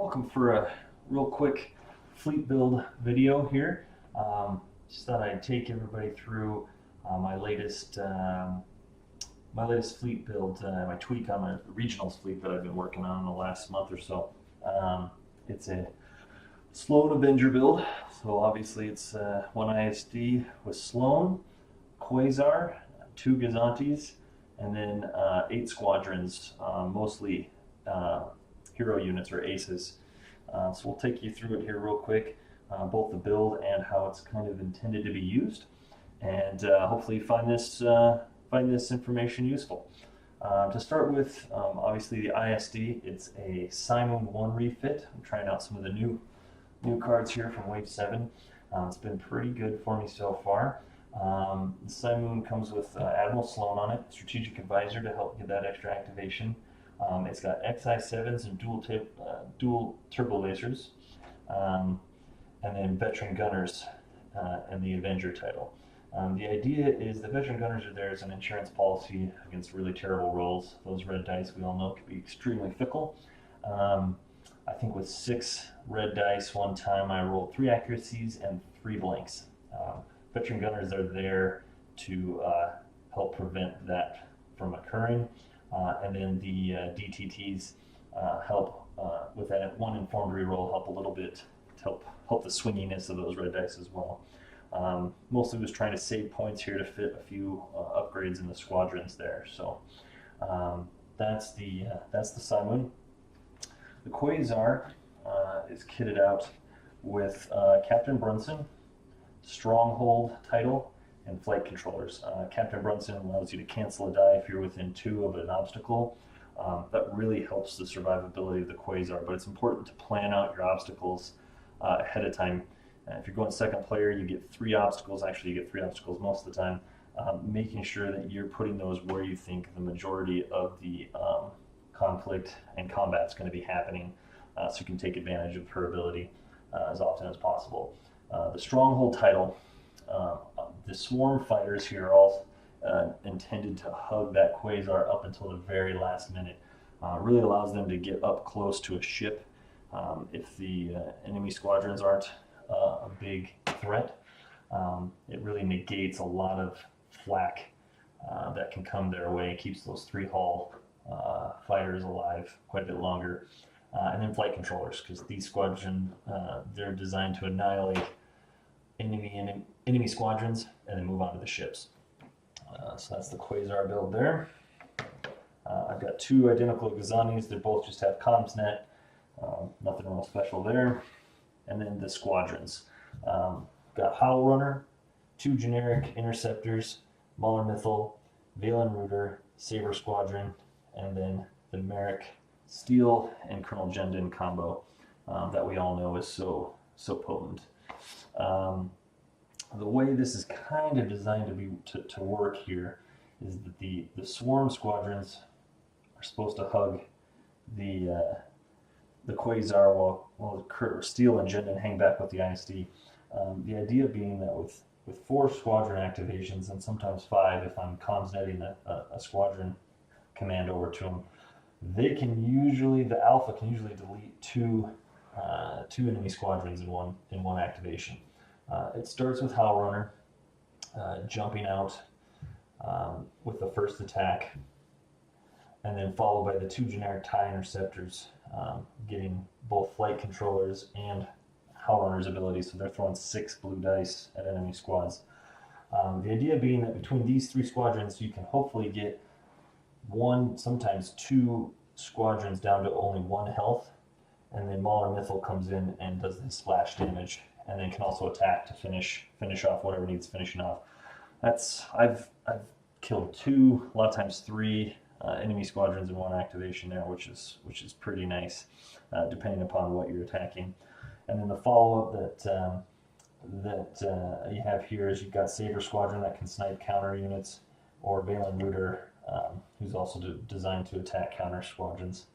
welcome for a real quick fleet build video here. Just thought I'd take everybody through my latest fleet build, my tweak on my regionals fleet that I've been working on in the last month or so. It's a Sloan Avenger build, so obviously it's one ISD with Sloan, Quasar, 2 Gazantes, and then 8 squadrons, mostly hero units or aces. So we'll take you through it here real quick, both the build and how it's kind of intended to be used, and hopefully find this information useful. To start with, obviously the ISD, it's a Simon 1 refit. I'm trying out some of the new cards here from Wave 7. It's been pretty good for me so far. The Simon comes with Admiral Sloan on it, Strategic Advisor to help get that extra activation. It's got XI7s and dual turbo lasers, and then veteran gunners and the Avenger title. The idea is the veteran gunners are there as an insurance policy against really terrible rolls. Those red dice, we all know, can be extremely fickle. I think with 6 red dice one time I rolled 3 accuracies and 3 blanks. Veteran gunners are there to help prevent that from occurring. And then the DTTs help with that 1 informed reroll, help a little bit to help the swinginess of those red dice as well. Mostly was trying to save points here to fit a few upgrades in the squadrons there. So that's the Simon. The Quasar is kitted out with Captain Brunson, Stronghold title, and flight controllers. Captain Brunson allows you to cancel a die if you're within 2 of an obstacle. That really helps the survivability of the Quasar, but it's important to plan out your obstacles ahead of time. If you're going second player, you get 3 obstacles. Actually, you get 3 obstacles most of the time. Making sure that you're putting those where you think the majority of the conflict and combat is going to be happening, so you can take advantage of her ability as often as possible. The Stronghold title, the swarm fighters here are all intended to hug that Quasar up until the very last minute. Really allows them to get up close to a ship if the enemy squadrons aren't a big threat. It really negates a lot of flak that can come their way. It keeps those 3 hull fighters alive quite a bit longer. And then flight controllers, because these squadrons, they're designed to annihilate enemy squadrons and then move on to the ships. So that's the Quasar build there. I've got 2 identical Gazantes. They both just have comms net. Nothing real special there. And then the squadrons. Got Howl Runner, 2 generic interceptors, Mauler Mythal, Valen Rooter, Saber Squadron, and then the Merrick Steel and Colonel Jendon combo that we all know is so potent. The way this is kind of designed to work here is that the swarm squadrons are supposed to hug the Quasar while Steel and Jendon hang back with the ISD. The idea being that with 4 squadron activations, and sometimes 5 if I'm comms netting a squadron command over to them, the Alpha can usually delete 2 enemy squadrons in one activation. It starts with Howl Runner jumping out with the first attack, and then followed by the 2 generic TIE interceptors getting both flight controllers and Howl Runner's ability, so they're throwing 6 blue dice at enemy squads. The idea being that between these 3 squadrons you can hopefully get 1, sometimes 2 squadrons down to only 1 health, and then Mauler Mythal comes in and does the splash damage, and then can also attack to finish off whatever needs finishing off. I've killed 2, a lot of times 3 enemy squadrons in 1 activation there, which is pretty nice, depending upon what you're attacking. And then the follow-up that you have here is you've got Saber Squadron that can snipe counter units, or Valen Rooter, who's also designed to attack counter squadrons.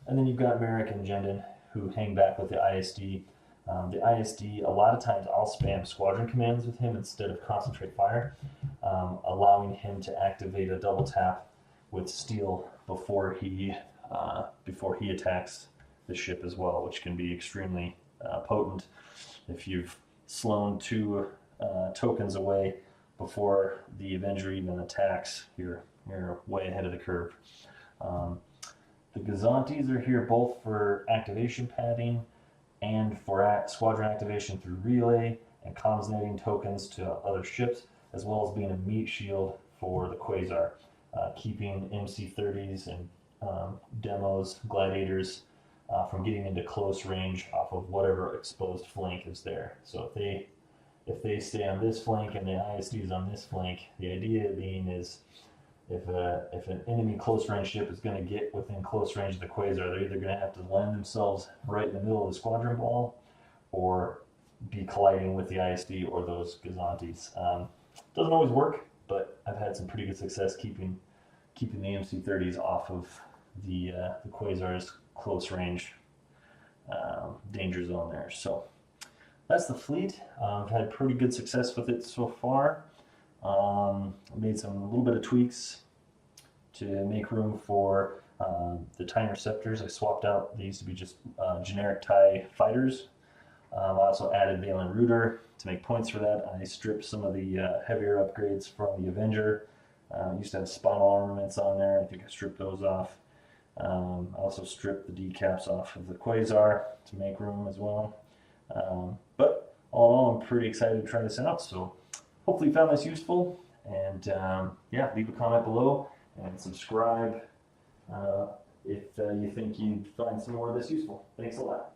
And then you've got Merrick and Jendon, who hang back with the ISD. The ISD, a lot of times I'll spam squadron commands with him instead of concentrate fire, allowing him to activate a double tap with Steel before he attacks the ship as well, which can be extremely potent. If you've Sloan 2 tokens away before the Avenger even attacks, you're way ahead of the curve. The Gazantes are here both for activation padding and for squadron activation through relay and comms tokens to other ships, as well as being a meat shield for the Quasar, keeping MC-30s and demos, gladiators from getting into close range off of whatever exposed flank is there. So if they stay on this flank and the ISD is on this flank, the idea being is if an enemy close range ship is going to get within close range of the Quasar, they're either going to have to land themselves right in the middle of the squadron ball, or be colliding with the ISD or those Gazantes. Doesn't always work, but I've had some pretty good success keeping the MC-30s off of the Quasar's close range danger zone there. So that's the fleet. I've had pretty good success with it so far. I made a little bit of tweaks to make room for the TIE interceptors. I swapped out, they used to be just generic TIE fighters. I also added Valen Rooter to make points for that. I stripped some of the heavier upgrades from the Avenger. I used to have spinal armaments on there. I think I stripped those off. I also stripped the decaps off of the Quasar to make room as well. But all in all, I'm pretty excited to try this out. So hopefully you found this useful. And yeah, leave a comment below and subscribe if you think you'd find some more of this useful. Thanks a lot.